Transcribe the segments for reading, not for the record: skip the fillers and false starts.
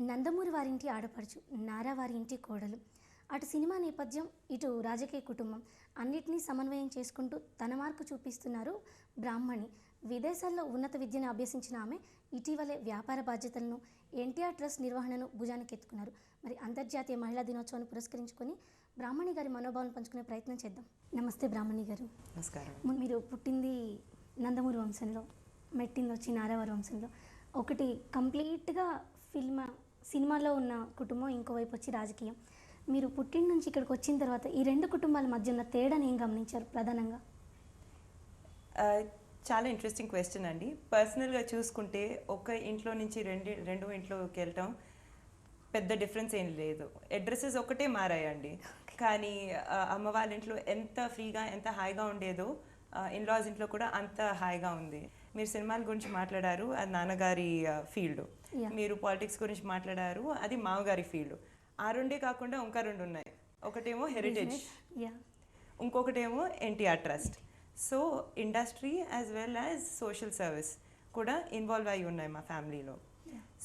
నందమూరి వారింటి ఆడపడుచు, నారా వారి ఇంటి కోడలు. అటు సినిమా నేపథ్యం, ఇటు రాజకీయ కుటుంబం అన్నిటినీ సమన్వయం చేసుకుంటూ తన మార్కు చూపిస్తున్నారు బ్రాహ్మణి. విదేశాల్లో ఉన్నత విద్యను అభ్యసించిన ఆమె ఇటీవలే వ్యాపార బాధ్యతలను, ఎన్టీఆర్ ట్రస్ట్ నిర్వహణను భుజానికెత్తుకున్నారు. మరి అంతర్జాతీయ మహిళా దినోత్సవాన్ని పురస్కరించుకొని బ్రాహ్మణి గారి మనోభావాలను పంచుకునే ప్రయత్నం చేద్దాం. నమస్తే బ్రాహ్మణి గారు. నమస్కారం. మీరు పుట్టింది నందమూరి వంశంలో, మెట్టింది వచ్చి నారావారి వంశంలో. ఒకటి కంప్లీట్గా సినిమాలో ఉన్న కుటుంబం, ఇంకోవైపు వచ్చి రాజకీయం. మీరు పుట్టిన నుంచి ఇక్కడికి వచ్చిన తర్వాత ఈ రెండు కుటుంబాల మధ్య ఉన్న తేడాని ఏం గమనించారు ప్రధానంగా? చాలా ఇంట్రెస్టింగ్ క్వశ్చన్ అండి. పర్సనల్గా చూసుకుంటే ఒక ఇంట్లో నుంచి రెండు ఇంట్లోకి వెళ్ళటం పెద్ద డిఫరెన్స్ ఏం లేదు. అడ్రసెస్ ఒకటే మారాయండి. కానీ అమ్మ వాళ్ళ ఇంట్లో ఎంత ఫ్రీగా, ఎంత హాయిగా ఉండేదో ఇన్లాస్ ఇంట్లో కూడా అంత హాయిగా ఉంది. మీరు సినిమాల గురించి మాట్లాడారు, అది నాన్నగారి ఫీల్డ్. మీరు పాలిటిక్స్ గురించి మాట్లాడారు, అది మామగారి ఫీల్డ్. ఆ రెండే కాకుండా ఇంకా రెండు ఉన్నాయి. ఒకటేమో హెరిటేజ్, ఇంకొకటేమో NTR trust. So industry as well as social service కూడా ఇన్వాల్వ్ అయి ఉన్నాయి మా ఫ్యామిలీలో.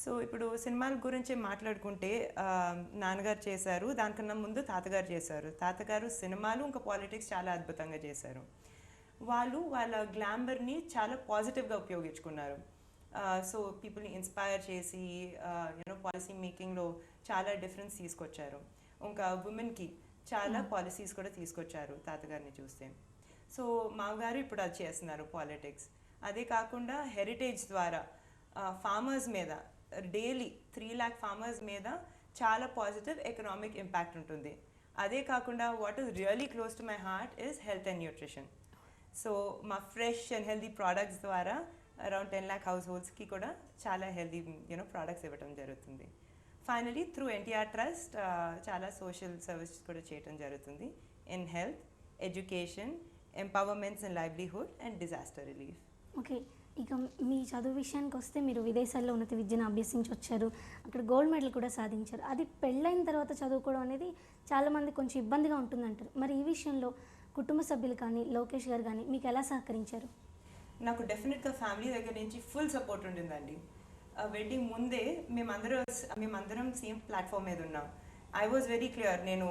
సో ఇప్పుడు సినిమాల గురించి మాట్లాడుకుంటే నాన్నగారు చేశారు, దానికన్నా ముందు తాతగారు చేశారు. తాతగారు సినిమాలు ఇంకా పాలిటిక్స్ చాలా అద్భుతంగా చేశారు. వాళ్ళు వాళ్ళ గ్లామర్ని చాలా పాజిటివ్గా ఉపయోగించుకున్నారు. సో పీపుల్ని ఇన్స్పైర్ చేసి పాలసీ మేకింగ్లో చాలా డిఫరెన్స్ తీసుకొచ్చారు. ఇంకా ఉమెన్కి చాలా పాలసీస్ కూడా తీసుకొచ్చారు తాతగారిని చూస్తే. సో మామగారు ఇప్పుడు అది చేస్తున్నారు పాలిటిక్స్. అదే కాకుండా హెరిటేజ్ ద్వారా ఫార్మర్స్ మీద డైలీ 3 lakh ఫార్మర్స్ మీద చాలా పాజిటివ్ ఎకనామిక్ ఇంపాక్ట్ ఉంటుంది. అదే కాకుండా what is really close to my heart is health and nutrition. So మా ఫ్రెష్ అండ్ హెల్దీ ప్రోడక్ట్స్ ద్వారా అరౌండ్ 10 lakh హౌస్ హోల్డ్స్కి కూడా చాలా హెల్దీ ప్రోడక్ట్స్ ఇవ్వడం జరుగుతుంది. ఫైనలీ త్రూ ఎన్టీఆర్ ట్రస్ట్ చాలా సోషల్ సర్వీసెస్ కూడా చేయడం జరుగుతుంది in health, education, empowerments and livelihood and disaster relief. Okay, ఇక మీ చదువు విషయానికి వస్తే మీరు విదేశాల్లో ఉన్నత విద్యను అభ్యసించి వచ్చారు, అక్కడ గోల్డ్ మెడల్ కూడా సాధించారు. అది పెళ్ళైన తర్వాత చదువుకోవడం అనేది చాలామంది కొంచెం ఇబ్బందిగా ఉంటుందంటారు. మరి ఈ విషయంలో కుటుంబ సభ్యులు కానీ, లోకేష్ గారు కానీ మీకు ఎలా సహకరించారు? నాకు డెఫినెట్గా ఫ్యామిలీ దగ్గర నుంచి ఫుల్ సపోర్ట్ ఉండిందండి. వెడ్డింగ్ ముందే మేమందరం సేమ్ ప్లాట్ఫామ్ మీద ఉన్నాం. ఐ వాజ్ వెరీ క్లియర్, నేను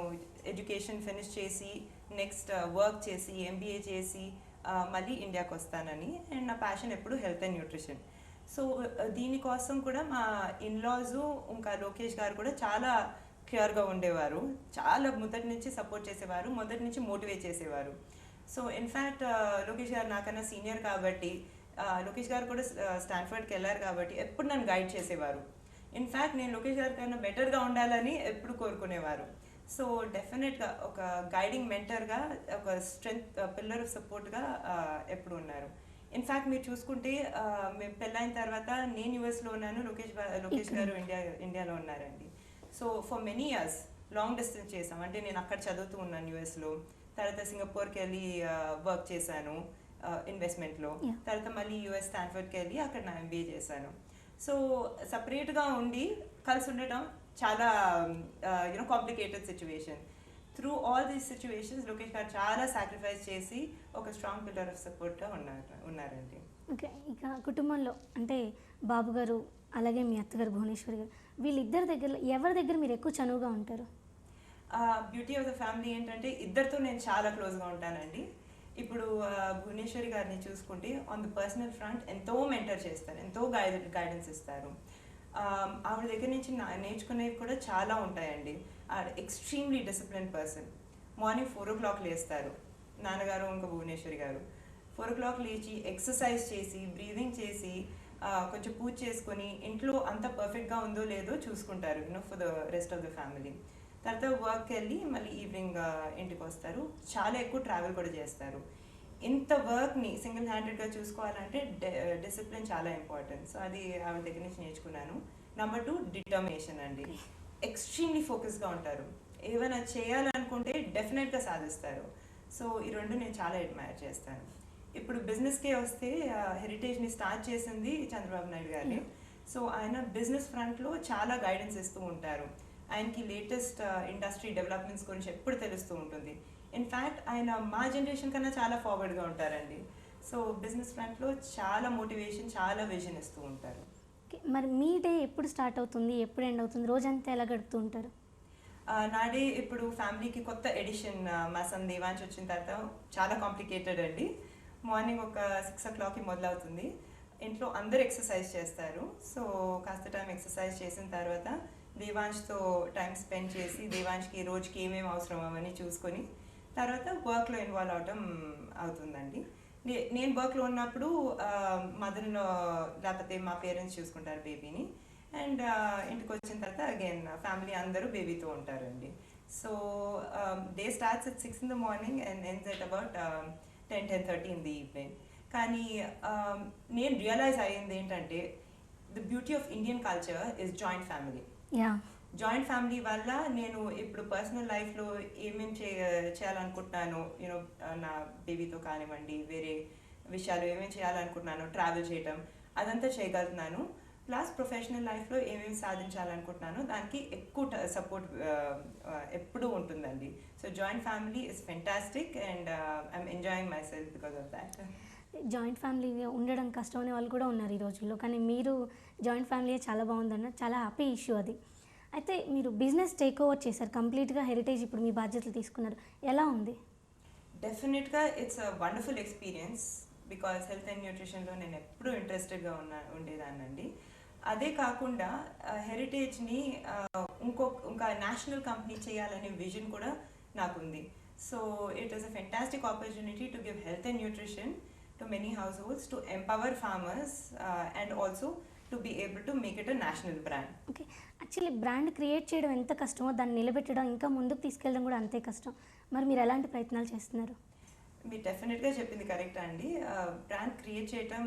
ఎడ్యుకేషన్ ఫినిష్ చేసి నెక్స్ట్ వర్క్ చేసి ఎంబీఏ చేసి మళ్ళీ ఇండియాకి వస్తానని. అండ్ నా ప్యాషన్ ఎప్పుడు హెల్త్ అండ్ న్యూట్రిషన్. సో దీనికోసం కూడా మా ఇన్లాస్ ఇంకా లోకేష్ గారు కూడా చాలా క్లియర్గా ఉండేవారు. చాలా మొదటి నుంచి సపోర్ట్ చేసేవారు, మొదటి నుంచి మోటివేట్ చేసేవారు. సో ఇన్ఫ్యాక్ట్ లోకేష్ గారు నాకన్నా సీనియర్ కాబట్టి, లోకేష్ గారు కూడా స్టాన్ఫర్డ్కి వెళ్ళారు కాబట్టి ఎప్పుడు నన్ను గైడ్ చేసేవారు. ఇన్ఫ్యాక్ట్ నేను లోకేష్ గారి కన్నా బెటర్గా ఉండాలని ఎప్పుడు కోరుకునేవారు. సో డెఫినెట్గా ఒక గైడింగ్ మెంటర్గా, ఒక స్ట్రెంగ్త్ పిల్లర్ ఆఫ్ సపోర్ట్గా ఎప్పుడు ఉన్నారు. ఇన్ఫ్యాక్ట్ మీరు చూసుకుంటే మేము పెళ్ళైన తర్వాత నేను యూఎస్లో ఉన్నాను, లోకేష్ గారు ఇండియాలో ఉన్నారండి. So for many years long distance చేసాం. అంటే నేను అక్కడ చదువుతూ ఉన్నాను యూఎస్లో, తర్వాత సింగపూర్కి వెళ్ళి వర్క్ చేశాను ఇన్వెస్ట్మెంట్లో, తర్వాత మళ్ళీ యూఎస్ స్టాన్ఫర్డ్కి వెళ్ళి అక్కడ నా ఎంబీఏ చేశాను. సో సపరేట్గా ఉండి కలిసి ఉండటం చాలా complicated situation. Through all these situations Lokesh గారు చాలా సాక్రిఫైస్ చేసి ఒక స్ట్రాంగ్ పిల్లర్ ఆఫ్ సపోర్ట్గా ఉన్నారండి. ఓకే, ఇక కుటుంబంలో అంటే బాబు గారు అలాగే మీ అత్తగారు భువనేశ్వరి గారు, వీళ్ళిద్దరి దగ్గర ఎవరి దగ్గర మీరు ఎక్కువ చనువుగా ఉంటారు? బ్యూటీ ఆఫ్ ద ఫ్యామిలీ ఏంటంటే ఇద్దరితో నేను చాలా క్లోజ్గా ఉంటానండి. ఇప్పుడు భువనేశ్వరి గారిని చూసుకుంటే ఆన్ ద పర్సనల్ ఫ్రంట్ ఎంతో మెంటర్ చేస్తారు, ఎంతో గైడెన్స్ ఇస్తారు. ఆవిడ దగ్గర నుంచి నేర్చుకునేవి కూడా చాలా ఉంటాయండి. Extremely discipline person. Morning 4 o'clock లేస్తారు నాన్నగారు ఇంకా భువనేశ్వరి గారు. 4 o'clock లేచి ఎక్సర్సైజ్ చేసి, బ్రీదింగ్ చేసి, కొంచెం పూజ చేసుకొని ఇంట్లో అంత పర్ఫెక్ట్గా ఉందో లేదో చూసుకుంటారు for the rest of the family. తర్వాత వర్క్కి వెళ్ళి మళ్ళీ ఈవినింగ్ ఇంటికి వస్తారు. చాలా ఎక్కువ ట్రావెల్ కూడా చేస్తారు. ఇంత వర్క్ని సింగిల్ హ్యాండెడ్గా చూసుకోవాలంటే డిసిప్లిన్ చాలా ఇంపార్టెంట్. సో అది ఆవిడ దగ్గర నుంచి నేర్చుకున్నాను. నెంబర్ 2 డిటర్మినేషన్ అండి. ఎక్స్ట్రీమ్లీ ఫోకస్గా ఉంటారు. ఏమైనా చేయాలనుకుంటే డెఫినెట్గా సాధిస్తారు. సో ఈ రెండు నేను చాలా అడ్మైర్ చేస్తాను. ఇప్పుడు బిజినెస్కే వస్తే హెరిటేజ్ని స్టార్ట్ చేసింది చంద్రబాబు నాయుడు గారిని. సో ఆయన బిజినెస్ ఫ్రంట్లో చాలా గైడెన్స్ ఇస్తూ ఉంటారు. ఆయనకి లేటెస్ట్ ఇండస్ట్రీ డెవలప్మెంట్స్ గురించి ఎప్పుడు తెలుస్తూ ఉంటుంది. ఇన్ఫ్యాక్ట్ ఆయన మా జనరేషన్ కన్నా చాలా ఫార్వర్డ్గా ఉంటారండి. సో బిజినెస్ ఫ్రంట్లో చాలా మోటివేషన్, చాలా విజన్ ఇస్తూ ఉంటారు. ఓకే. మరి మీ డే ఎప్పుడు స్టార్ట్ అవుతుంది? ఎప్పుడు ఎండ్ అవుతుంది? రోజంతా ఎలా గడుపుతూ ఉంటారు? నా డే ఇప్పుడు ఫ్యామిలీకి కొత్త ఎడిషన్ మా సన్ దేవాంశ్ వచ్చిన తర్వాత చాలా కాంప్లికేటెడ్ అండి. మార్నింగ్ ఒక 6 o'clockకి మొదలవుతుంది. ఇంట్లో అందరూ ఎక్సర్సైజ్ చేస్తారు. సో కాస్త టైం ఎక్సర్సైజ్ చేసిన తర్వాత దేవాంష్తో టైం స్పెండ్ చేసి దేవాంష్కి రోజుకి ఏమేమి అవసరం అవన్నీ చూసుకొని తర్వాత వర్క్లో ఇన్వాల్వ్ అవటం అవుతుందండి. నేను వర్క్లో ఉన్నప్పుడు మదర్లో లేకపోతే మా పేరెంట్స్ చూసుకుంటారు బేబీని. అండ్ ఇంటికి వచ్చిన తర్వాత అగైన్ ఫ్యామిలీ అందరూ బేబీతో ఉంటారండి. So day starts at 6 in the morning and ends at about 10-10:30 in the evening. కానీ నేను రియలైజ్ అయ్యింది ఏంటంటే the beauty of Indian culture is joint family. Yeah. Joint family వల్ల నేను ఇప్పుడు పర్సనల్ లైఫ్లో ఏమేమి చేయాలనుకుంటున్నాను, యూనో నా బేబీతో కానివ్వండి, వేరే విషయాలు ఏమేమి చేయాలనుకుంటున్నాను, ట్రావెల్ చేయటం అదంతా చేయగలుగుతున్నాను. ప్లస్ ప్రొఫెషనల్ లైఫ్లో ఏమేమి సాధించాలనుకుంటున్నాను దానికి ఎక్కువ సపోర్ట్ ఎప్పుడూ ఉంటుందండి. So joint family is fantastic and I'm enjoying my self because of that. Joint family ఉండడం కష్టం అనే వాళ్ళు కూడా ఉన్నారు ఈ రోజుల్లో. కానీ మీరు జాయింట్ ఫ్యామిలీ చాలా బాగుందన్న, చాలా హ్యాపీ ఇష్యూ అది. అయితే మీరు బిజినెస్ టేక్ ఓవర్ చేశారు కంప్లీట్గా, హెరిటేజ్ ఇప్పుడు మీ బాధ్యతలు తీసుకున్నారు. ఎలా ఉంది? డెఫినెట్గా it's a wonderful experience because health and న్యూట్రిషన్లో నేను ఎప్పుడూ ఇంట్రెస్టెడ్గా ఉండేదాన్నండి. అదే కాకుండా హెరిటేజ్ని ఇంకా నేషనల్ కంపెనీ చేయాలనే విజన్ కూడా నాకుంది. So it is a fantastic opportunity to give health and nutrition to many households, to empower farmers and also to be able to make it a national brand. Okay. Actually brand create చేయడం ఎంత కష్టమో దాన్ని నిలబెట్టడం ఇంకా ముందుకు తీసుకెళ్ళడం కూడా అంతే కష్టం. మరి మీరు ఎలాంటి ప్రయత్నాలు చేస్తున్నారు? మీరు డెఫినెట్గా చెప్పింది కరెక్ట్ అండి. బ్రాండ్ క్రియేట్ చేయటం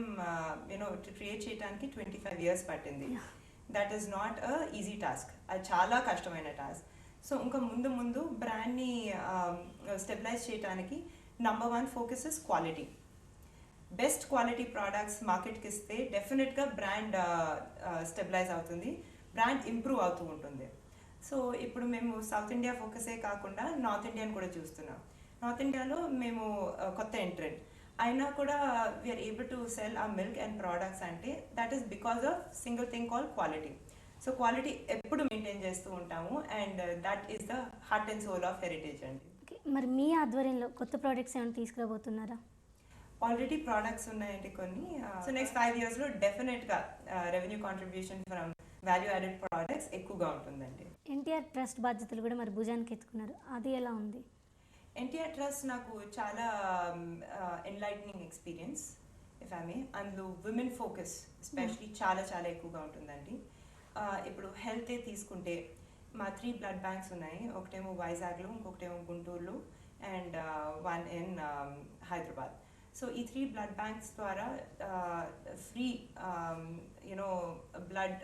క్రియేట్ చేయడానికి 25 years పట్టింది. That is not a easy task. అది చాలా కష్టమైన టాస్క్. సో ఇంకా ముందు బ్రాండ్ని స్టెబిలైజ్ చేయడానికి number 1 focus is quality. Best quality products మార్కెట్కి ఇస్తే డెఫినెట్గా బ్రాండ్ స్టెబిలైజ్ అవుతుంది, బ్రాండ్ ఇంప్రూవ్ అవుతూ ఉంటుంది. సో ఇప్పుడు మేము సౌత్ ఇండియా ఫోకసే కాకుండా నార్త్ ఇండియన్ కూడా చూస్తున్నాం. నార్త్ ఇండియాలో మేము కొత్త ఎంట్రెంట్ అయినా కూడా we're able to sell a milk and products అంటే that is because of single thing call quality. So quality ఎప్పుడు మెయింటైన్ చేస్తూ ఉంటాము and that is the heart and soul of Heritage అండి. ఓకే. మరి మీ ఆధ్వర్యంలో కొత్త ప్రోడక్ట్స్ ఏమైనా తీసుకురాబోతున్నారా? ఆల్రెడీ ప్రోడక్ట్స్ ఉన్నాయండి కొన్ని. సో నెక్స్ట్ 5 yearsలో డెఫినెట్గా revenue contribution from value added products ఎక్కువగా ఉంటుందండి. ఎన్టీఆర్ ట్రస్ట్ బాధ్యతలు కూడా మరి భుజానికి ఎత్తుకున్నారు, అది ఎలా ఉంది? ఎన్టీఆర్ ట్రస్ట్ నాకు చాలా enlightening experience if I may. అందులో విమెన్ ఫోకస్ ఎస్పెషలీ చాలా ఎక్కువగా ఉంటుందండి. ఇప్పుడు హెల్తే తీసుకుంటే మా 3 బ్లడ్ బ్యాంక్స్ ఉన్నాయి. ఒకటేమో వైజాగ్లో, ఇంకొకటేమో గుంటూరులో అండ్ 1 in హైదరాబాద్. సో ఈ 3 బ్లడ్ బ్యాంక్స్ ద్వారా ఫ్రీ బ్లడ్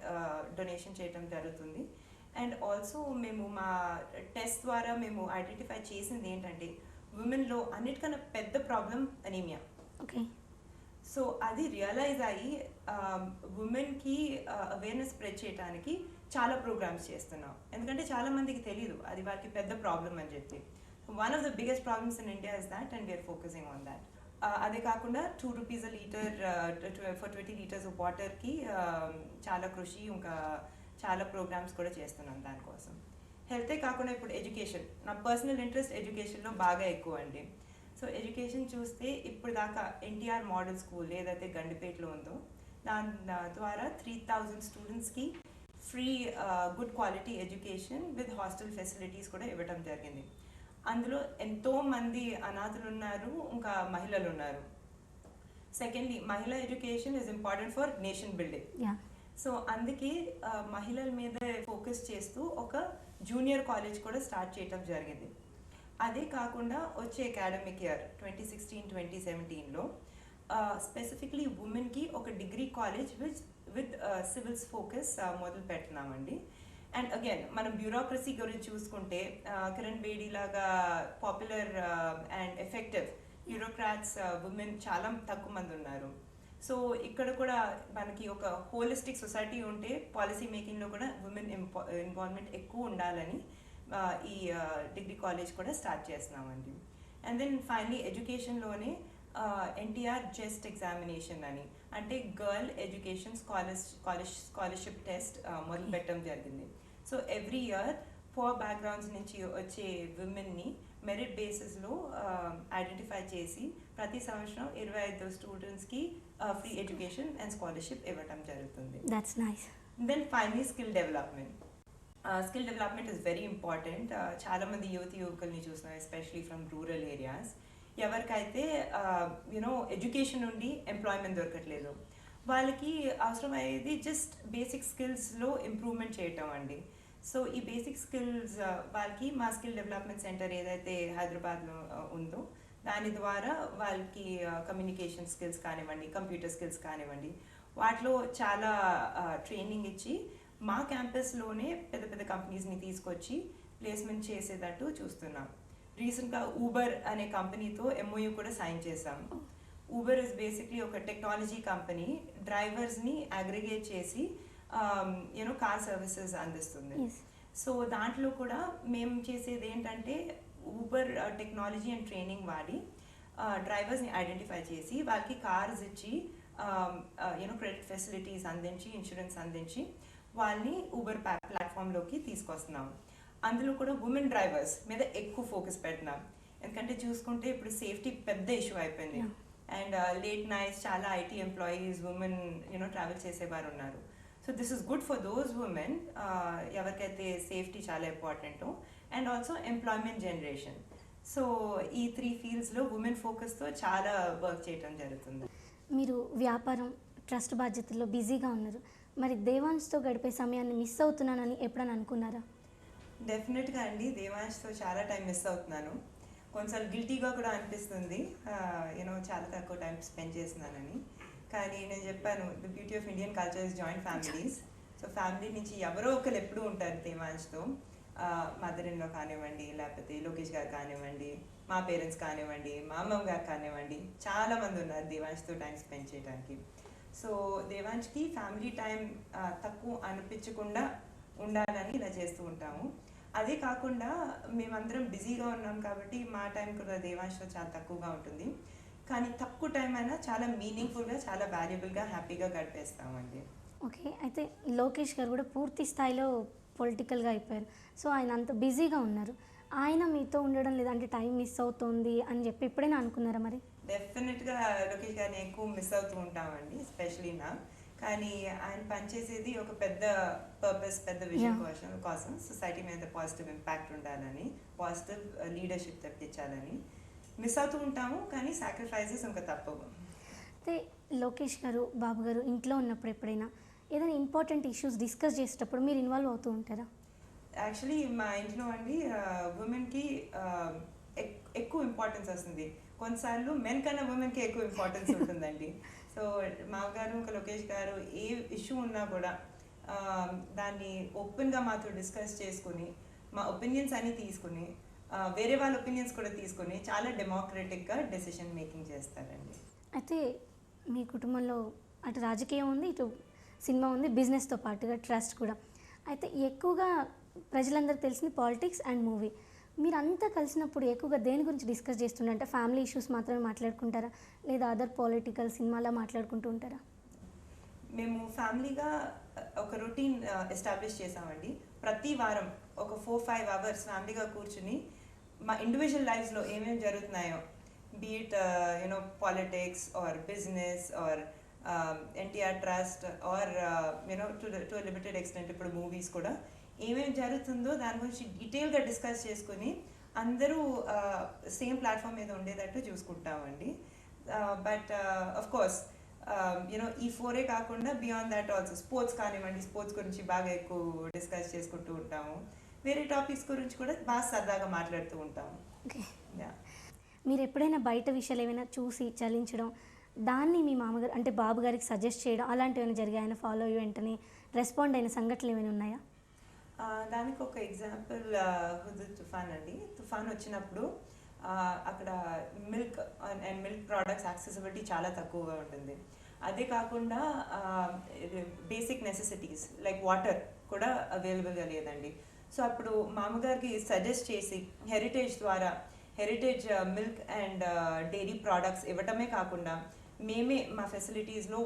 డొనేషన్ చేయడం జరుగుతుంది. అండ్ ఆల్సో మేము మా టెస్ట్ ద్వారా మేము ఐడెంటిఫై చేసింది ఏంటంటే ఉమెన్లో అన్నిటికన్నా పెద్ద ప్రాబ్లం అనీమియా. ఓకే. సో అది రియలైజ్ అయ్యి ఉమెన్కి అవేర్నెస్ స్ప్రెడ్ చేయడానికి చాలా ప్రోగ్రామ్స్ చేస్తున్నాం. ఎందుకంటే చాలా మందికి తెలియదు అది వారికి పెద్ద ప్రాబ్లం అని చెప్పి. One of the biggest problems in India is that and we're focusing on that. అదే కాకుండా 2 rupees a liter for 20 liters of వాటర్కి చాలా కృషి, ఇంకా చాలా ప్రోగ్రామ్స్ కూడా చేస్తున్నాం దానికోసం. హెల్తే కాకుండా ఇప్పుడు ఎడ్యుకేషన్, నా పర్సనల్ ఇంట్రెస్ట్ ఎడ్యుకేషన్లో బాగా ఎక్కువ అండి. సో ఎడ్యుకేషన్ చూస్తే ఇప్పుడు దాకా ఎన్టీఆర్ మోడల్ స్కూల్ ఏదైతే గండిపేటలో ఉందో దాని ద్వారా 3,000 స్టూడెంట్స్కి free good quality education with hostel facilities కూడా ఇవ్వడం జరిగింది. అందులో ఎంతోమంది అనాథులు ఉన్నారు, ఇంకా మహిళలు ఉన్నారు. సెకండ్లీ మహిళా education is important for nation building. So అందుకే మహిళల మీద ఫోకస్ చేస్తూ ఒక జూనియర్ కాలేజ్ కూడా స్టార్ట్ చేయడం జరిగింది. అదే కాకుండా వచ్చే అకాడమిక్ ఇయర్ 2016-2017లో స్పెసిఫిక్లీ ఉమెన్కి ఒక degree college with civils focus మొదలు పెడుతున్నామండి. అండ్ అగైన్ మనం బ్యూరోక్రసీ గురించి చూసుకుంటే కిరణ్ బేడీ లాగా popular and effective bureaucrats women చాలా తక్కువ మంది ఉన్నారు. సో ఇక్కడ కూడా మనకి ఒక హోలిస్టిక్ సొసైటీ ఉంటే పాలసీ మేకింగ్లో కూడా ఉమెన్ ఇన్వాల్వ్మెంట్ ఎక్కువ ఉండాలని ఈ డిగ్రీ కాలేజ్ కూడా స్టార్ట్ చేస్తున్నామండి. అండ్ దెన్ ఫైనలీ ఎడ్యుకేషన్లోనే ఎన్టీఆర్ జెస్ట్ ఎగ్జామినేషన్ అని, అంటే గర్ల్ ఎడ్యుకేషన్ స్కాలర్షిప్ టెస్ట్ మొదలు పెట్టడం జరిగింది. సో ఎవ్రీ ఇయర్ 4 బ్యాక్గ్రౌండ్స్ నుంచి వచ్చే విమెన్ని మెరిట్ బేసిస్లో ఐడెంటిఫై చేసి ప్రతి సంవత్సరం 25 స్టూడెంట్స్కి ఫ్రీ ఎడ్యుకేషన్ అండ్ స్కాలర్షిప్ ఇవ్వటం జరుగుతుంది. That's nice. Then finally skill development. Skill development is very important. చాలామంది యువకుల్ని చూస్తున్నాం, ఎస్పెషలీ ఫ్రమ్ రూరల్ ఏరియాస్. ఎవరికైతే ఎడ్యుకేషన్ నుండి ఎంప్లాయ్మెంట్ దొరకట్లేదు, వాళ్ళకి అవసరమయ్యేది జస్ట్ బేసిక్ స్కిల్స్లో ఇంప్రూవ్మెంట్ చేయటం అండి. సో ఈ బేసిక్ స్కిల్స్ వాళ్ళకి మా స్కిల్ డెవలప్మెంట్ సెంటర్ ఏదైతే హైదరాబాద్లో ఉందో దాని ద్వారా వాళ్ళకి కమ్యూనికేషన్ స్కిల్స్ కానివ్వండి, కంప్యూటర్ స్కిల్స్ కానివ్వండి, వాటిలో చాలా ట్రైనింగ్ ఇచ్చి మా క్యాంపస్లోనే పెద్ద పెద్ద కంపెనీస్ని తీసుకొచ్చి ప్లేస్మెంట్ చేసేటట్టు చూస్తున్నాం. రీసెంట్గా ఊబర్ అనే కంపెనీతో MOU కూడా సైన్ చేశాం. ఊబర్ ఇస్ బేసిక్లీ ఒక టెక్నాలజీ కంపెనీ, డ్రైవర్స్ని అగ్రిగేట్ చేసి కార్ సర్వీసెస్ అందిస్తుంది. సో దాంట్లో కూడా మేము చేసేది ఏంటంటే ఊబర్ టెక్నాలజీ అండ్ ట్రైనింగ్ వాడి డ్రైవర్స్ని ఐడెంటిఫై చేసి వాళ్ళకి కార్స్ ఇచ్చి క్రెడిట్ ఫెసిలిటీస్ అందించి, ఇన్సూరెన్స్ అందించి వాళ్ళని ఊబర్ ప్లాట్ఫామ్లోకి తీసుకొస్తున్నాం. అందులో కూడా ఉమెన్ డ్రైవర్స్ మీద ఎక్కువ ఫోకస్ పెట్టినాం. ఎందుకంటే చూసుకుంటే ఇప్పుడు సేఫ్టీ పెద్ద ఇష్యూ అయిపోయింది. అండ్ లేట్ నైట్స్ చాలా IT ఎంప్లాయీస్ ఉమెన్ ట్రావెల్ చేసేవారు ఉన్నారు. So this is good for those women ఎవరికైతే సేఫ్టీ చాలా ఇంపార్టెంటో, and also employment generation. So ఈ 3 ఫీల్డ్స్లో ఉమెన్ ఫోకస్తో చాలా వర్క్ చేయడం జరుగుతుంది. మీరు వ్యాపారం, ట్రస్ట్ బాధ్యతల్లో బిజీగా ఉన్నారు. మరి దేవాన్ష్తో గడిపే సమయాన్ని మిస్ అవుతున్నానని ఎప్పుడైనా అనుకున్నారా? డెఫినెట్గా అండి, దేవాన్ష్తో చాలా టైం మిస్ అవుతున్నాను. కొంచెం గిల్టీగా కూడా అనిపిస్తుంది, చాలా తక్కువ టైం స్పెండ్ చేస్తున్నానని. కానీ నేను చెప్పాను, the beauty of Indian culture is joint families. So family నుంచి ఎవరో ఒకరు ఎప్పుడూ ఉంటారు దేవాన్ష్తో. మదర్ ఇన్ లా కానివ్వండి, లేకపోతే లోకేష్ గారు కానివ్వండి, మా పేరెంట్స్ కానివ్వండి, మా అమ్మమ్మ గారు కానివ్వండి, చాలామంది ఉన్నారు దేవాన్ష్తో టైం స్పెండ్ చేయడానికి. సో దేవాన్ష్కి ఫ్యామిలీ టైం తక్కువ అనిపించకుండా ఉండాలని ఇలా చేస్తూ ఉంటాము. అదే కాకుండా మేమందరం బిజీగా ఉన్నాం కాబట్టి మా టైం కూడా దేవాన్ష్తో చాలా తక్కువగా ఉంటుంది. కానీ తక్కువ టైం అయినా చాలా మీనింగ్ఫుల్గా, చాలా వాల్యుబుల్గా, హ్యాపీగా గడిపేస్తామండి. ఓకే, అయితే లోకేష్ గారు కూడా పూర్తి స్థాయిలో పొలిటికల్గా అయిపోయారు. సో ఆయన అంత బిజీగా ఉన్నారు. ఆయన మీతో ఉండడం లేదంటే టైం మిస్ అవుతుంది అని చెప్పి ఎప్పుడైనా అనుకున్నారా మరి? డెఫినెట్గా లోకేష్ గారిని ఎక్కువ మిస్ అవుతూ ఉంటామండి, ఎస్పెషలీ నా. కానీ ఆయన పనిచేసేది ఒక పెద్ద పర్పస్, పెద్ద విజన్ కోసం, సొసైటీ మీద పాజిటివ్ ఇంపాక్ట్ ఉండాలని, పాజిటివ్ లీడర్షిప్ తెప్పించాలని. మిస్ అవుతూ ఉంటాము, కానీ సాక్రిఫైసెస్ ఇంకా తప్పవు. అయితే లోకేష్ గారు, బాబు గారు ఇంట్లో ఉన్నప్పుడు ఎప్పుడైనా ఏదైనా ఇంపార్టెంట్ ఇష్యూస్ డిస్కస్ చేసేటప్పుడు మీరు ఇన్వాల్వ్ అవుతూ ఉంటారా? యాక్చువల్లీ మా ఇంట్లో అండి ఉమెన్కి ఎక్కువ ఇంపార్టెన్స్ వస్తుంది. కొన్నిసార్లు మెన్ కన్నా ఉమెన్కి ఎక్కువ ఇంపార్టెన్స్ ఉంటుందండి. సో మామగారు ఇంకా లోకేష్ గారు ఏ ఇష్యూ ఉన్నా కూడా దాన్ని ఓపెన్గా మాతో డిస్కస్ చేసుకుని, మా ఒపీనియన్స్ అన్నీ తీసుకుని, వేరే వాళ్ళ ఒపీనియన్స్ కూడా తీసుకుని చాలా డెమోక్రటిక్గా డెసిషన్ మేకింగ్ చేస్తారండి. అయితే మీ కుటుంబంలో అటు రాజకీయం ఉంది, ఇటు సినిమా ఉంది, బిజినెస్తో పాటుగా ట్రస్ట్ కూడా. అయితే ఎక్కువగా ప్రజలందరికీ తెలిసింది పాలిటిక్స్ అండ్ మూవీ. మీరు అంతా కలిసినప్పుడు ఎక్కువగా దేని గురించి డిస్కస్ చేస్తుంటే ఫ్యామిలీ ఇష్యూస్ మాత్రమే మాట్లాడుకుంటారా, లేదా అదర్ పొలిటికల్ సినిమాలా మాట్లాడుకుంటూ ఉంటారా? మేము ఫ్యామిలీగా ఒక రొటీన్ ఎస్టాబ్లిష్ చేసామండి. ప్రతి వారం ఒక 4-5 అవర్స్ ఫ్యామిలీగా కూర్చుని మా ఇండివిజువల్ లైఫ్స్లో ఏమేమి జరుగుతున్నాయో, beat politics or business or NTR trust or to limited extent ఇప్పుడు మూవీస్ కూడా ఏమేమి జరుగుతుందో దాని గురించి డీటెయిల్గా డిస్కస్ చేసుకుని అందరూ సేమ్ ప్లాట్ఫామ్ మీద ఉండేటట్టు చూసుకుంటామండి. బట్ ఆఫ్ కోర్స్ ఈ 4 కాకుండా బియాండ్ దాట్ ఆల్సో స్పోర్ట్స్ కానివ్వండి, స్పోర్ట్స్ గురించి బాగా ఎక్కువ డిస్కస్ చేసుకుంటూ ఉంటాము. వేరే టాపిక్స్ గురించి కూడా బాగా సరదాగా మాట్లాడుతూ ఉంటాము. మీరు ఎప్పుడైనా బయట విషయాలు ఏమైనా చూసి చలించడం, దాన్ని మీ మామగారు అంటే బాబు గారికి సజెస్ట్ చేయడం అలాంటివి ఏమైనా జరిగాయి? ఆయన ఫాలో అయ్యి వెంటనే రెస్పాండ్ అయిన సంఘటనలు ఏమైనా ఉన్నాయా? దానికి ఒక ఎగ్జాంపుల్ హుదూద్ తుఫాన్ అండి. తుఫాన్ వచ్చినప్పుడు అక్కడ milk and milk products accessibility చాలా తక్కువగా ఉంటుంది. అదే కాకుండా బేసిక్ నెసెసిటీస్ లైక్ వాటర్ కూడా అవైలబుల్గా లేదండి. సో అప్పుడు మామగారికి సజెస్ట్ చేసి హెరిటేజ్ ద్వారా Heritage milk and dairy products ఇవ్వటమే కాకుండా మేమే మా ఫెసిలిటీస్లో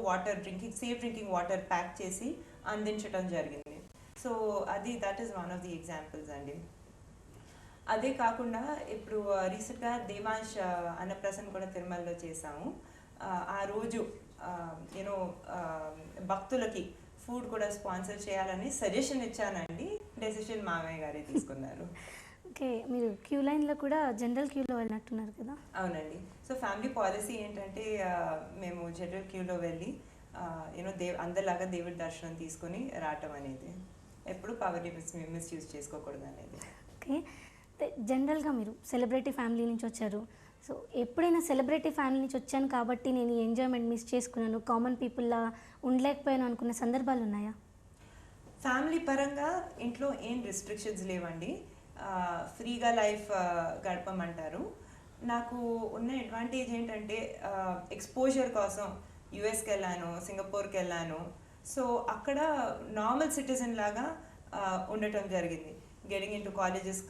సేఫ్ డ్రింకింగ్ వాటర్ ప్యాక్ చేసి అందించడం జరిగింది. So that is one of the examples అండి. అదే కాకుండా ఇప్పుడు రీసెంట్గా దేవాంశ్ అన్నప్రసన్న కూడా తిరుమలలో చేసాము. ఆ రోజు యూనో భక్తులకి ఫుడ్ కూడా స్పాన్సర్ చేయాలని సజెషన్ ఇచ్చానండి. డెసిషన్ మామయ్య గారే తీసుకున్నారు. ఓకే, మీరు క్యూ లైన్లో కూడా జనరల్ క్యూలో వెళ్ళినట్టున్నారు కదా? అవునండి. సో ఫ్యామిలీ పాలసీ ఏంటంటే మేము జనరల్ క్యూలో వెళ్ళి యూనో అందరిలాగా దేవుడి దర్శనం తీసుకొని రావటం అనేది, ఎప్పుడు పవర్ని మిస్యూజ్ చేసుకోకూడదు అనేది. ఓకే, జనరల్గా మీరు సెలబ్రిటీ ఫ్యామిలీ నుంచి వచ్చారు. సో ఎప్పుడైనా సెలబ్రిటీ ఫ్యామిలీ నుంచి వచ్చాను కాబట్టి నేను ఈ ఎంజాయ్మెంట్ మిస్ చేసుకున్నాను, కామన్ పీపుల్లా ఉండలేకపోయాను అనుకున్న సందర్భాలు ఉన్నాయా? ఫ్యామిలీ పరంగా ఇంట్లో ఏం రిస్ట్రిక్షన్స్ లేవండి. ఫ్రీగా లైఫ్ గడపమంటారు. నాకు ఉన్న అడ్వాంటేజ్ ఏంటంటే ఎక్స్పోజర్ కోసం యుఎస్కి వెళ్ళాను, సింగపూర్కి వెళ్ళాను. సో అక్కడ నార్మల్ సిటిజన్ లాగా ఉండటం జరిగింది. Getting into colleges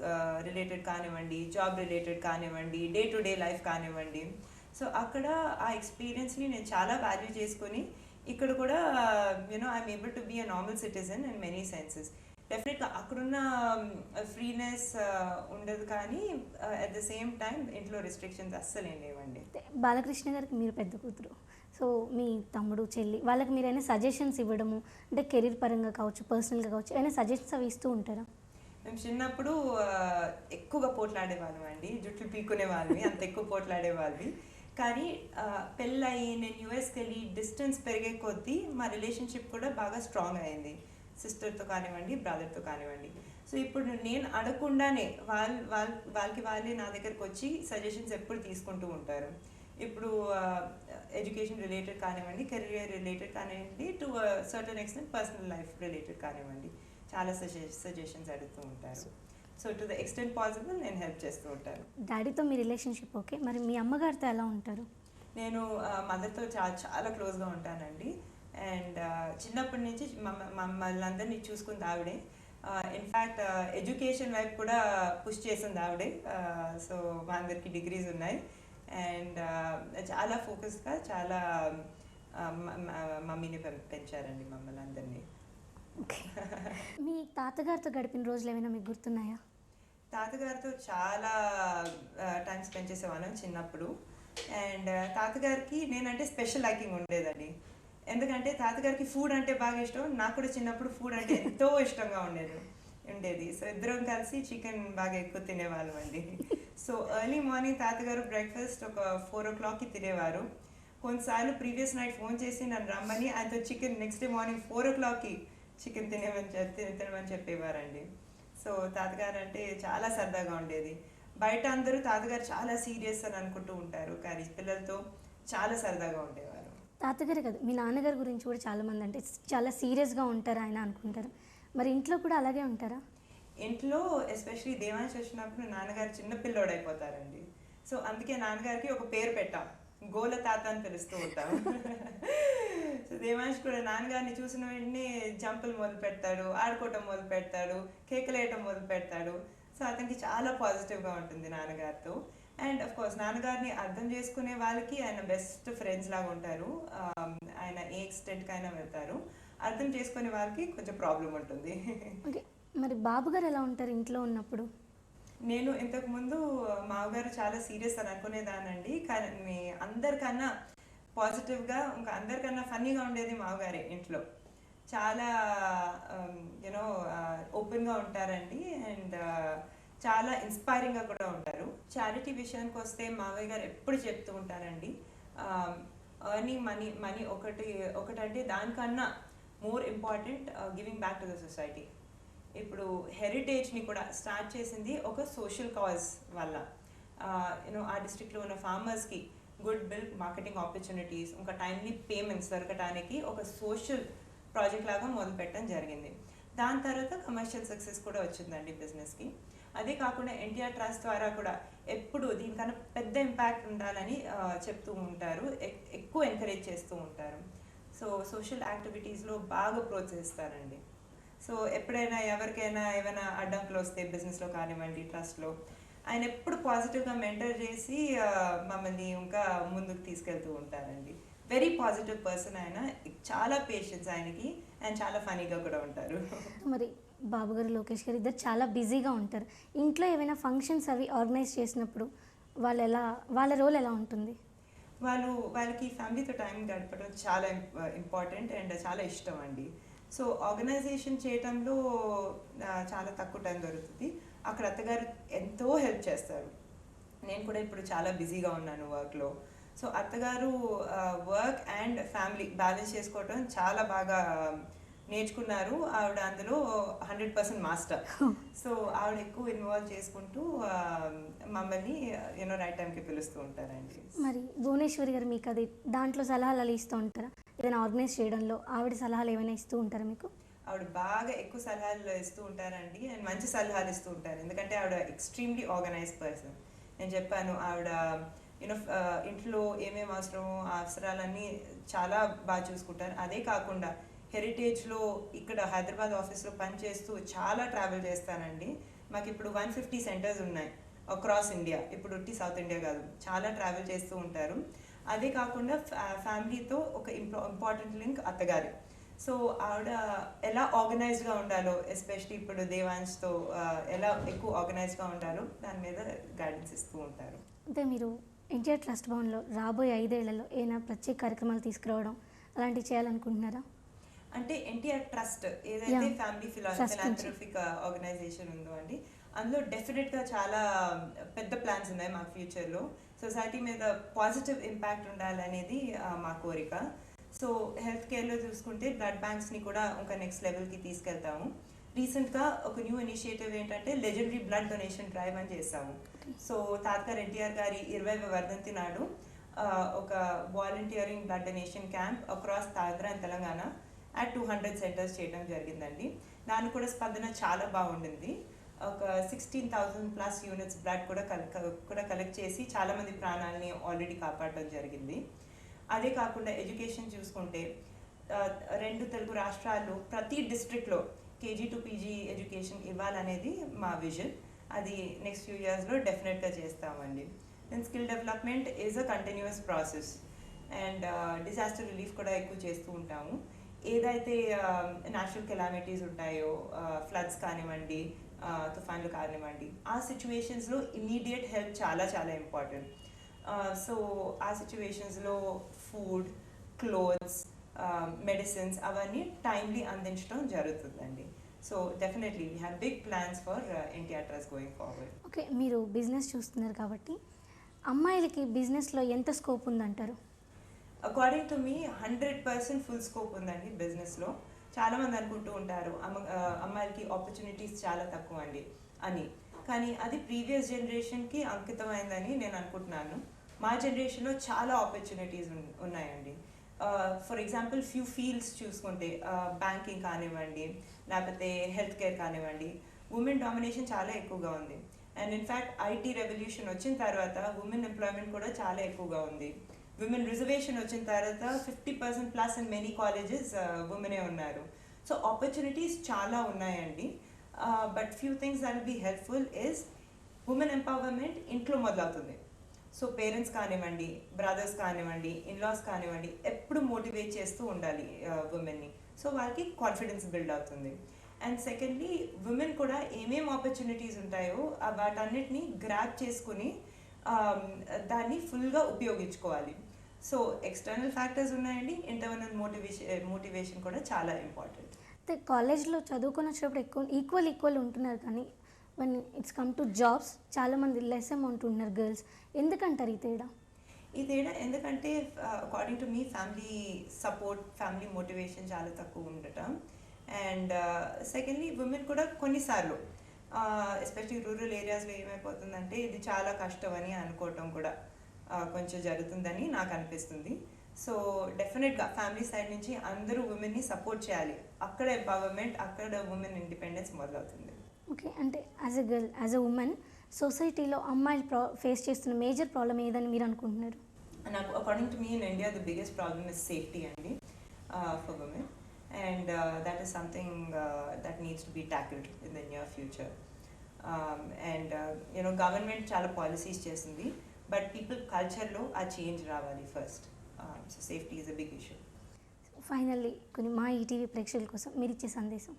related కానివ్వండి, జాబ్ రిలేటెడ్ కానివ్వండి, డే టు డే లైఫ్ కానివ్వండి. సో అక్కడ ఆ ఎక్స్పీరియన్స్ని నేను చాలా వాల్యూ చేసుకొని ఇక్కడ కూడా you know I'm able to be a normal citizen in many senses. డెఫినెట్గా అక్కడున్న ఫ్రీనెస్ ఉండదు, కానీ అట్ ద సేమ్ టైం ఇంట్లో రిస్ట్రిక్షన్స్ అస్సలు ఏం లేవండి. బాలకృష్ణ గారికి మీరు పెద్ద కూతురు, సో మీ తమ్ముడు చెల్లి వాళ్ళకి మీరు అయినా సజెషన్స్ ఇవ్వడము, అంటే కెరీర్ పరంగా కావచ్చు, పర్సనల్గా కావచ్చు, అయినా సజెషన్స్ అవి ఇస్తూ ఉంటారా? మేము చిన్నప్పుడు ఎక్కువగా పోట్లాడేవాళ్ళం అండి, జుట్లు పీక్కునే వాళ్ళవి, అంత ఎక్కువ పోట్లాడేవాళ్ళవి. కానీ పెళ్ళయి నేను యుఎస్కి వెళ్ళి డిస్టెన్స్ పెరిగే కొద్దీ మా రిలేషన్షిప్ కూడా బాగా స్ట్రాంగ్ అయింది, సిస్టర్తో కానివ్వండి, బ్రదర్తో కానివ్వండి. సో ఇప్పుడు నేను అడగకుండానే వాళ్ళకి వాళ్ళే నా దగ్గరకు వచ్చి సజెషన్స్ ఎప్పుడు తీసుకుంటూ ఉంటారు. ఇప్పుడు ఎడ్యుకేషన్ రిలేటెడ్ కానివ్వండి, కెరియర్ రిలేటెడ్ కానివ్వండి, to certain extent personal life related కానివ్వండి, చాలా సజెషన్స్ అడుగుతూ ఉంటారు. So to the extent possible నేను హెల్ప్ చేస్తూ ఉంటాను. డాడీతో మీ రిలేషన్షిప్ ఓకే, మరి మీ అమ్మగారితో ఎలా ఉంటారు? నేను మదర్తో చాలా క్లోజ్గా ఉంటానండి. అండ్ చిన్నప్పటి నుంచి మమ్మల్ని అందరినీ చూసుకుంది ఆవిడే. ఇన్ఫ్యాక్ట్ ఎడ్యుకేషన్ వైపు కూడా పుష్ చేసింది ఆవిడే. సో మా అందరికి డిగ్రీస్ ఉన్నాయి. అండ్ చాలా ఫోకస్గా చాలా మమ్మీని పెంచారండి మమ్మల్ని అందరినీ. మీ తాతగారితో గడిపిన రోజులు ఏమైనా మీకు గుర్తున్నాయా? తాతగారితో చాలా టైం స్పెండ్ చేసేవాళ్ళం చిన్నప్పుడు. అండ్ తాతగారికి నేనంటే స్పెషల్ లైకింగ్ ఉండేదండి. ఎందుకంటే తాతగారికి ఫుడ్ అంటే బాగా ఇష్టం, నాకు కూడా చిన్నప్పుడు ఫుడ్ అంటే ఎంతో ఇష్టంగా ఉండేది. సో ఇద్దరం కలిసి చికెన్ బాగా ఎక్కువ తినేవాళ్ళం అండి. సో ఎర్లీ మార్నింగ్ తాతగారు బ్రేక్ఫాస్ట్ ఒక 4 o'clockకి తినేవారు. కొన్నిసార్లు ప్రీవియస్ నైట్ ఫోన్ చేసి నన్ను రమ్మని ఆయనతో చికెన్ నెక్స్ట్ డే మార్నింగ్ 4 o'clockకి చికెన్ తినమని చెప్పేవారండి. సో తాతగారు అంటే చాలా సరదాగా ఉండేది. బయట అందరూ తాతగారు చాలా సీరియస్ అని అనుకుంటూ ఉంటారు, కానీ పిల్లలతో చాలా సరదాగా ఉండేవారు. తాతగారే కాదు, మీ నాన్నగారి గురించి కూడా చాలామంది అంటే చాలా సీరియస్గా ఉంటారు ఆయన అనుకుంటారు. మరి ఇంట్లో కూడా అలాగే ఉంటారా? ఇంట్లో ఎస్పెషలీ దేవాంశ్ వచ్చినప్పుడు నాన్నగారు చిన్నపిల్లోడు అయిపోతారండి. సో అందుకే నాన్నగారికి ఒక పేరు పెట్టాం, గోల తాత అని పిలుస్తూ ఉంటాం. సో దేవాంశ్ కూడా నాన్నగారిని చూసిన వెంటనే జంపులు మొదలు పెడతాడు, ఆడుకోవటం మొదలు పెడతాడు, కేకలేయటం మొదలు పెడతాడు. సో అతనికి చాలా పాజిటివ్గా ఉంటుంది నాన్నగారితో. అండ్ అఫ్ కోర్స్ నాన్నగారిని అర్థం చేసుకునే వాళ్ళకి ఆయన బెస్ట్ ఫ్రెండ్స్ లాగా ఉంటారు. ఆయన ఏ ఎక్స్టెంట్కి అయినా వెళ్తారు. అర్థం చేసుకునే వాళ్ళకి కొంచెం ప్రాబ్లం ఉంటుంది. ఓకే, మరి బాబు గారు ఎలా ఉంటారు ఇంట్లో ఉన్నప్పుడు? నేను ఇంతకుముందు మామగారు చాలా సీరియస్ అని అనుకునేదానండి, కానీ అందరికన్నా పాజిటివ్గా ఇంకా అందరికన్నా ఫన్నీగా ఉండేది మామగారే. ఇంట్లో చాలా యూనో ఓపెన్గా ఉంటారండి. అండ్ చాలా ఇన్స్పైరింగ్గా కూడా ఉంటారు. చారిటీ విషయానికి వస్తే మావయ్య గారు ఎప్పుడు చెప్తూ ఉంటారండి, ఎర్నింగ్ మనీ ఒకటంటే దానికన్నా more important giving back to the society. ఇప్పుడు హెరిటేజ్ని కూడా స్టార్ట్ చేసింది ఒక సోషల్ కాజ్ వల్ల. యూనో ఆ డిస్ట్రిక్ట్లో ఉన్న ఫార్మర్స్కి గుడ్ మిల్క్ మార్కెటింగ్ ఆపర్చునిటీస్, ఇంకా టైమ్లీ పేమెంట్స్ దొరకటానికి ఒక సోషల్ ప్రాజెక్ట్ లాగా మొదలుపెట్టడం జరిగింది. దాని తర్వాత కమర్షియల్ సక్సెస్ కూడా వచ్చిందండి బిజినెస్కి. అదే కాకుండా ఎన్టీఆర్ ట్రస్ట్ ద్వారా కూడా ఎప్పుడు దీనికన్నా పెద్ద ఇంపాక్ట్ ఉండాలని చెప్తూ ఉంటారు, ఎక్కువ ఎంకరేజ్ చేస్తూ ఉంటారు. సో సోషల్ యాక్టివిటీస్లో బాగా ప్రోత్సహిస్తారండి. సో ఎప్పుడైనా ఎవరికైనా ఏమైనా అడ్డంకులు వస్తే బిజినెస్లో కానివ్వండి, ట్రస్ట్లో, ఆయన ఎప్పుడు పాజిటివ్గా మెంటర్ చేసి మమ్మల్ని ఇంకా ముందుకు తీసుకెళ్తూ ఉంటారండి. వెరీ పాజిటివ్ పర్సన్ ఆయన, చాలా పేషెన్స్ ఆయనకి, అండ్ చాలా ఫనీగా కూడా ఉంటారు. మరి బాబు గారు లోకేష్ గారు ఇద్దరు చాలా బిజీగా ఉంటారు. ఇంట్లో ఏమైనా ఫంక్షన్స్ అవి ఆర్గనైజ్ చేసినప్పుడు వాళ్ళ రోల్ ఎలా ఉంటుంది? వాళ్ళకి ఫ్యామిలీతో టైం గడపడం చాలా ఇంపార్టెంట్ అండ్ చాలా ఇష్టం అండి. సో ఆర్గనైజేషన్ చేయటంలో చాలా తక్కువ టైం దొరుకుతుంది. అక్కడ అత్తగారు ఎంతో హెల్ప్ చేస్తారు. నేను కూడా ఇప్పుడు చాలా బిజీగా ఉన్నాను వర్క్లో. సో అత్తగారు వర్క్ అండ్ ఫ్యామిలీ బ్యాలెన్స్ చేసుకోవటం చాలా బాగా నేర్చుకున్నారు. ఆవిడ అందులో 100% మాస్టర్. సో ఆవిడ ఎక్కువ ఇన్వాల్వ్ చేసుకుంటూ మమ్మల్ని రైట్ టైంకి పిలుస్తూ ఉంటారండి. మరి భువనేశ్వరి గారు మీకు అది దాంట్లో సలహాలు అలా ఇస్తూ ఉంటారా? ఏదైనా ఆర్గనైజ్ చేయడంలో ఆవిడ సలహాలు ఏమైనా ఇస్తూ ఉంటారా మీకు? ఆవిడ బాగా ఎక్కువ సలహాలు ఇస్తూ ఉంటారండి, అండ్ మంచి సలహాలు ఇస్తూ ఉంటారు. ఎందుకంటే ఆవిడ ఎక్స్ట్రీమ్లీ ఆర్గనైజ్డ్ పర్సన్. నేను చెప్పాను, ఆవిడ ఇంట్లో ఏమేమి అవసరమో ఆ అవసరాలన్నీ చాలా బాగా చూసుకుంటారు. అదే కాకుండా హెరిటేజ్లో ఇక్కడ హైదరాబాద్ ఆఫీస్లో పనిచేస్తూ చాలా ట్రావెల్ చేస్తానండి. మాకు ఇప్పుడు 150 సెంటర్స్ ఉన్నాయి అక్రాస్ ఇండియా. ఇప్పుడు సౌత్ ఇండియా కాదు, చాలా ట్రావెల్ చేస్తూ ఉంటారు. అదే కాకుండా ఫ్యామిలీతో ఒక ఇంపార్టెంట్ లింక్ అత్తగారి. సో ఆవిడ ఎలా ఆర్గనైజ్డ్గా ఉండాలో, ఎస్పెషలీ ఇప్పుడు దేవాన్స్తో ఎలా ఎక్కువ ఆర్గనైజ్డ్గా ఉండాలో దాని మీద గైడెన్స్ ఇస్తూ ఉంటారు. అంటే మీరు ఎన్టీఆర్ ట్రస్ట్ భవన్లో రాబోయే 5 ఏళ్లలో ఏమైనా ప్రత్యేక కార్యక్రమాలు తీసుకురావడం అలాంటివి చేయాలనుకుంటున్నారా? అంటే ఎన్టీఆర్ ట్రస్ట్ ఏదైతే ఫ్యామిలీ ఫిలాంథ్రఫిక్ ఆర్గనైజేషన్ ఉందో అండి, అందులో డెఫినెట్గా చాలా పెద్ద ప్లాన్స్ ఉన్నాయి మాకు ఫ్యూచర్లో. సొసైటీ మీద పాజిటివ్ ఇంపాక్ట్ ఉండాలనేది మా కోరిక. సో హెల్త్ కేర్లో చూసుకుంటే బ్లడ్ బ్యాంక్స్ని కూడా ఇంకా నెక్స్ట్ లెవెల్కి తీసుకెళ్తాము. రీసెంట్గా ఒక న్యూ ఇనిషియేటివ్ ఏంటంటే లెజెండరీ బ్లడ్ డొనేషన్ డ్రైవ్ అని చేస్తాము. సో తాతగారు ఎన్టీఆర్ గారి 20వ వర్ధంతి నాడు ఒక volunteering blood donation camp across Andhra and Telangana at 200 centres చేయడం జరిగిందండి. దానికి కూడా స్పందన చాలా బాగుండింది. ఒక 16,000+ యూనిట్స్ బ్లడ్ కూడా కలెక్ట్ చేసి చాలామంది ప్రాణాలని ఆల్రెడీ కాపాడడం జరిగింది. అదే కాకుండా ఎడ్యుకేషన్ చూసుకుంటే 2 తెలుగు రాష్ట్రాల్లో ప్రతి డిస్ట్రిక్ట్లో KG to PG ఎడ్యుకేషన్ ఇవ్వాలనేది మా విజన్. అది నెక్స్ట్ ఫ్యూ ఇయర్స్లో డెఫినెట్గా చేస్తామండి. Then skill development is a continuous process, and disaster relief కూడా ఎక్కువ చేస్తూ ఉంటాము. ఏదైతే న్యాచురల్ కెలామిటీస్ ఉంటాయో, ఫ్లడ్స్ కానివ్వండి, తుఫాన్లు కానివ్వండి, ఆ సిచ్యువేషన్స్లో ఇమీడియట్ హెల్ప్ చాలా చాలా ఇంపార్టెంట్. సో ఆ సిచ్యువేషన్స్లో ఫుడ్, క్లోత్స్, మెడిసిన్స్ అవన్నీ టైమ్లీ అందించడం జరుగుతుందండి. So definitely we have big plans for NTR trust going forward. Okay, మీరు బిజినెస్ చూస్తున్నారు కాబట్టి అమ్మాయిలకి బిజినెస్లో ఎంత స్కోప్ ఉందంటారు? అకార్డింగ్ టు మీ 100% ఫుల్ స్కోప్ ఉందండి బిజినెస్లో. చాలామంది అనుకుంటూ ఉంటారు అమ్మాయిలకి ఆపర్చునిటీస్ చాలా తక్కువ అండి అని, కానీ అది ప్రీవియస్ జనరేషన్కి అంకితమైందని నేను అనుకుంటున్నాను. మా జనరేషన్లో చాలా ఆపర్చునిటీస్ ఉన్నాయండి. ఫర్ ఎగ్జాంపుల్ ఫ్యూ ఫీల్డ్స్ చూసుకుంటే బ్యాంకింగ్ కానివ్వండి, లేకపోతే హెల్త్ కేర్ కానివ్వండి, ఉమెన్ డామినేషన్ చాలా ఎక్కువగా ఉంది. అండ్ ఇన్ఫ్యాక్ట్ ఐటీ రెవల్యూషన్ వచ్చిన తర్వాత ఉమెన్ ఎంప్లాయ్మెంట్ కూడా చాలా ఎక్కువగా ఉంది. విమెన్ రిజర్వేషన్ వచ్చిన తర్వాత 50%+ ఇన్ మెనీ కాలేజెస్ ఉమెనే ఉన్నారు. సో ఆపర్చునిటీస్ చాలా ఉన్నాయండి. But few things that will be helpful is women empowerment ఇంట్లో మొదలవుతుంది. సో పేరెంట్స్ కానివ్వండి, బ్రదర్స్ కానివ్వండి, ఇన్లాస్ కానివ్వండి, ఎప్పుడు మోటివేట్ చేస్తూ ఉండాలి ఉమెన్ని. సో వాళ్ళకి కాన్ఫిడెన్స్ బిల్డ్ అవుతుంది. అండ్ సెకండ్లీ ఉమెన్ కూడా ఏమేం ఆపర్చునిటీస్ ఉంటాయో వాటన్నిటిని గ్రాప్ చేసుకుని దాన్ని ఫుల్గా ఉపయోగించుకోవాలి. సో ఎక్స్టర్నల్ ఫ్యాక్టర్స్ ఉన్నాయండి, ఇంటర్నల్ మోటివేషన్ కూడా చాలా ఇంపార్టెంట్. అయితే కాలేజ్లో చదువుకొని వచ్చినప్పుడు ఎక్కువ ఈక్వల్ ఉంటున్నారు, కానీ one it's come to jobs చాలామంది లెస్ అమౌంట్ ఉంటున్నారు గర్ల్స్. ఎందుకంటారు ఈ తేడా? ఎందుకంటే according to me family support, family motivation చాలా తక్కువ ఉండటం. అండ్ సెకండ్లీ ఉమెన్ కూడా కొన్నిసార్లు ఎస్పెషలీ రూరల్ ఏరియాస్లో ఏమైపోతుందంటే ఇది చాలా కష్టం అని అనుకోవటం కూడా కొంచెం జరుగుతుందని నాకు అనిపిస్తుంది. సో డెఫినెట్గా ఫ్యామిలీ సైడ్ నుంచి అందరూ ఉమెన్ని సపోర్ట్ చేయాలి. అక్కడ ఎంపవర్మెంట్, అక్కడ ఉమెన్ ఇండిపెండెన్స్ మొదలవుతుంది. ఓకే, అంటే as a girl, as a women సొసైటీలో అమ్మాయిలు ఫేస్ చేస్తున్న మేజర్ ప్రాబ్లం ఏదని మీరు అనుకుంటున్నారు? నాకు according to me in India the biggest problem is safety అండి for women. And that is something that needs to be tackled in the near future. Government chala policies chestundi, but people culture lo aa change ravali first. So safety is a big issue. Finally కొన్ని మా ETV ప్రేక్షకుల కోసం మీరు ఇచ్చే సందేశం.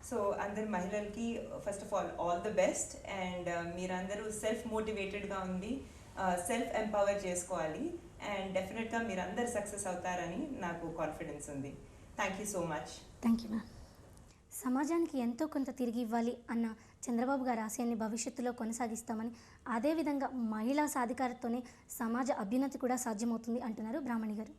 So అందరు మహిళలకి first of all the best. And మీరందరూ సెల్ఫ్ మోటివేటెడ్గా ఉంది, సెల్ఫ్ ఎంపవర్ చేసుకోవాలి. అండ్ డెఫినెట్గా మీరందరూ సక్సెస్ అవుతారని నాకు కాన్ఫిడెన్స్ ఉంది. Thank you so much. Thank you ma'am. సమాజానికి ఎంతో కొంత తిరిగి ఇవ్వాలి అన్న చంద్రబాబు గారి ఆశయాన్ని భవిష్యత్తులో కొనసాగిస్తామని, అదేవిధంగా మహిళా సాధికారతతోనే సమాజ అభ్యున్నతి కూడా సాధ్యమవుతుంది అంటున్నారు బ్రాహ్మణి గారు.